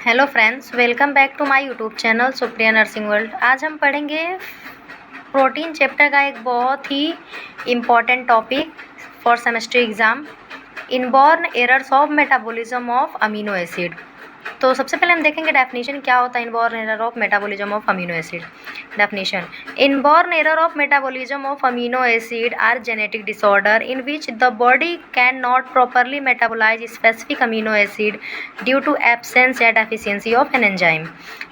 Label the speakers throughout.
Speaker 1: Hello friends, welcome back to my YouTube channel Supriya nursing world. आज हम पढ़ेंगे protein chapter का एक बहुत ही important topic for semester exam, inborn errors of metabolism of amino acid. तो सबसे पहले हम देखेंगे डेफिनेशन क्या होता है inborn error of metabolism of amino acid. Definition: inborn error of metabolism of amino acid are genetic disorder in which the body can not properly metabolize specific amino acid due to absence या deficiency of an enzyme.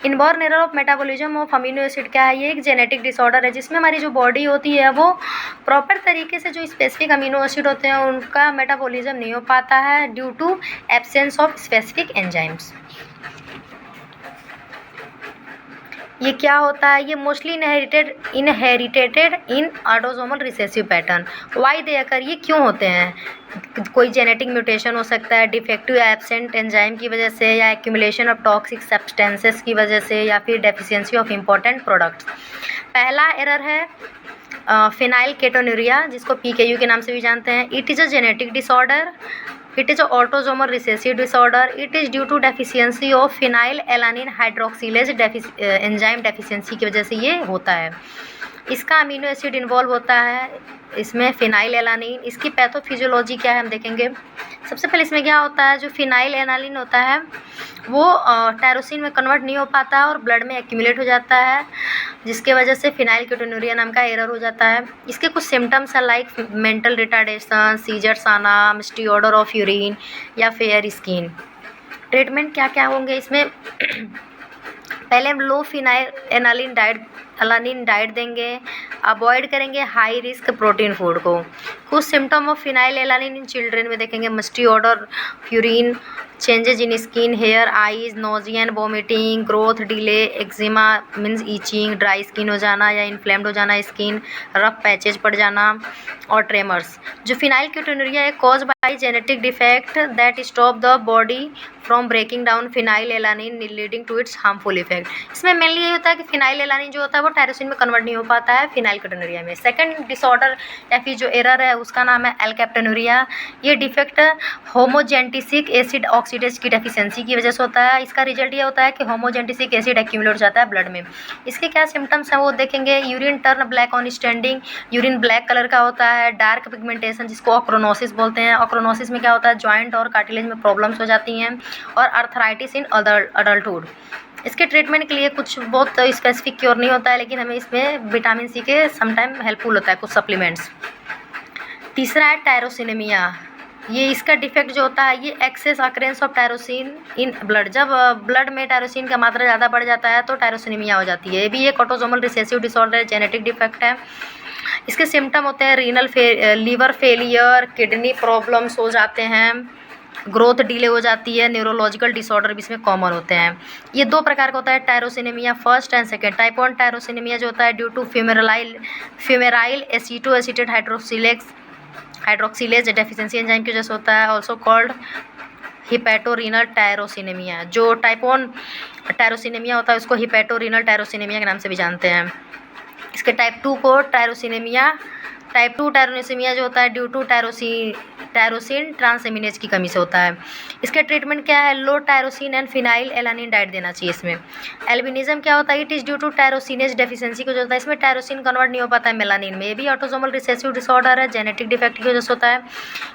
Speaker 1: Inborn error of metabolism of amino acid क्या है? ये एक genetic disorder है जिसमें हमारी जो body होती है वो प्रॉपर तरीके से जो स्पेसिफिक अमीनो एसिड होते हैं उनका मेटाबॉलिज्म नहीं हो पाता है due to absence of specific enzymes. ये क्या होता है? ये mostly inherited in autosomal recessive pattern. Why they occur, ये क्यों होते हैं? कोई जेनेटिक म्यूटेशन हो सकता है, डिफेक्टिव एब्सेंट एंजाइम की वजह से, या एक्यूमुलेशन ऑफ टॉक्सिक सब्सटेंसेस की वजह से, या फिर डेफिशिएंसी ऑफ इम्पोर्टेंट प्रोडक्ट्स। पहला एरर है फिनाइल केटोन्यूरिया, जिसको PKU के नाम से भी जानते हैं। It is a genetic disorder, it is a autosomal recessive disorder. It is due to deficiency of phenylalanine hydroxylase enzyme deficiency की वजह से ये होता है। इसका अमीनो एसिड इन्वॉल्व होता है इसमें फिनाइलएलानिन। इसकी पैथोफिजियोलॉजी क्या है हम देखेंगे। सबसे पहले इसमें क्या होता है, जो फिनाइलएलानिन होता है वो टायरोसिन में कन्वर्ट नहीं हो पाता और ब्लड में एक्यूमुलेट हो जाता है, जिसके वजह से फिनाइल केटोन्यूरिया नाम का एरर हो जाता है। इसके कुछ सिम्टम्स है लाइक मेंटल रिटार्डेशन, सीजर्स आना, मिस्टी ऑर्डर ऑफ यूरिन या फेयर स्किन। ट्रीटमेंट क्या क्या होंगे इसमें? पहले हम लो फिनाइलएलानिन डाइट देंगे, अवॉइड करेंगे हाई रिस्क प्रोटीन फूड को। कुछ symptom of phenylalanine in children में देखेंगे: musty odour, urine, changes in skin, hair, eyes, nausea and vomiting, growth delay, eczema means itching, dry skin हो जाना या inflamed हो जाना स्किन, रफ पैचेज पड़ जाना, और ट्रेमर्स। जो फिनाइल केटोन्यूरिया है cause by genetic defect that stop the body from breaking down phenylalanine leading to its harmful effect. इसमें मेनली ये होता है कि फिनाइलएलानिन जो होता है वो टायरोसिन में कन्वर्ट नहीं हो पाता है फिनाइल केटोन्यूरिया में। सेकंड डिसऑर्डर या फिर जो एरर है उसका नाम है एल्केप्टेन्यूरिया। ये डिफेक्ट होमोजेंटिसिक एसिड ऑक्सीडेज की डेफिशिएंसी की वजह से होता है। इसका रिजल्ट ये होता है कि होमोजेंटिसिक एसिड एक्यूमुलेट हो जाता है ब्लड में। इसके क्या सिम्टम्स हैं वो देखेंगे: urine turn black on standing, urine black colour का होता है। डार्क पिगमेंटेशन, जिसको ऑक्रोनोसिस बोलते हैं। ऑक्रोनोसिस में क्या होता है, जॉइंट और कार्टिलेज में प्रॉब्लम्स हो जाती हैं। और अर्थराइटिस इन अडल्टहुड। इसके ट्रीटमेंट के लिए कुछ बहुत स्पेसिफिक क्योर नहीं होता है, लेकिन हमें इसमें विटामिन सी के समटाइम हेल्पफुल होता है कुछ सप्लीमेंट्स। तीसरा है टायरोसिनेमिया। ये इसका डिफेक्ट जो होता है ये excess occurrence of tyrosine in blood. जब ब्लड में टायरोसिन का मात्रा ज़्यादा बढ़ जाता है तो टायरोसिनेमिया हो जाती है। ये भी एक ऑटोसोमल रिसेसिव डिसऑर्डर है, जेनेटिक डिफेक्ट है। इसके सिम्टम होते हैं लीवर फेलियर, किडनी प्रॉब्लम्स हो जाते हैं, ग्रोथ डिले हो जाती है, न्यूरोलॉजिकल डिसऑर्डर भी इसमें कॉमन होते हैं। ये दो प्रकार का होता है tyrosinemia, first and second. Type 1 tyrosinemia जो होता है due to fumaryl acetoacetate hydroxylase deficiency enzyme की वजह से होता है, ऑल्सो कॉल्ड हिपैटोरीनल टायरोसिनेमिया। जो टाइप 1 टायरोसिनेमिया होता है उसको हिपैटोरीनल टायरोसिनेमिया के नाम से भी जानते हैं। इसके टाइप 2 को टाइप 2 टायरोसिनेमिया जो होता है ड्यू टू टायरोसिन ट्रांसएमिनेज की कमी से होता है। इसका ट्रीटमेंट क्या है? Low tyrosine and phenylalanine diet देना चाहिए इसमें। एल्बिनिज्म क्या होता है? It is due to tyrosinase deficiency को जो होता है इसमें टायरोसिन कन्वर्ट नहीं हो पाता है मेलानिन में। ये भी ऑटोसोमल रिसेसिव डिसऑर्डर है, जेनेटिक डिफेक्ट की वजह से होता है।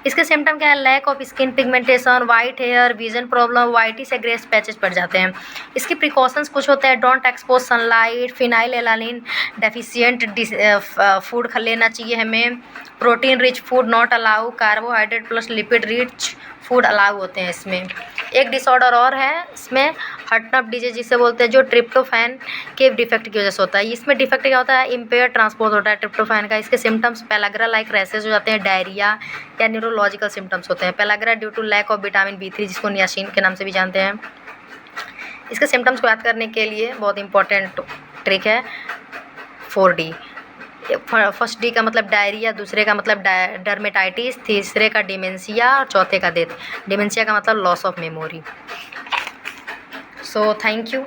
Speaker 1: इसके सिम्टम क्या है? Lack of skin pigmentation, white hair, vision problem, whitish या ग्रे पैचेज पड़ जाते हैं। इसके प्रिकॉशंस कुछ होते हैं: don't expose sunlight, phenylalanine deficient food लेना चाहिए हमें, protein rich food not allow, carbohydrate plus lipid rich food allow होते हैं इसमें। एक डिसऑर्डर और है इसमें, हटनप डिजीज जिसे बोलते हैं, जो ट्रिप्टोफैन के डिफेक्ट की वजह से होता है। इसमें डिफेक्ट क्या होता है? इम्पेयर ट्रांसपोर्ट होता है ट्रिप्टोफैन का। इसके सिम्टम्स पेलाग्रा लाइक रैसेज हो जाते हैं, डायरिया या न्यूरोलॉजिकल सिम्टम्स होते हैं। Pellagra due to lack of vitamin B3 जिसको नियासिन के नाम से भी जानते हैं। इसके सिम्टम्स को याद करने के लिए बहुत इंपॉर्टेंट ट्रिक है 4D। फर्स्ट D का मतलब डायरिया, दूसरे का मतलब डर्मेटाइटिस, तीसरे का डिमेंशिया और चौथे का डेथ। डिमेंशिया का मतलब loss of memory. So thank you.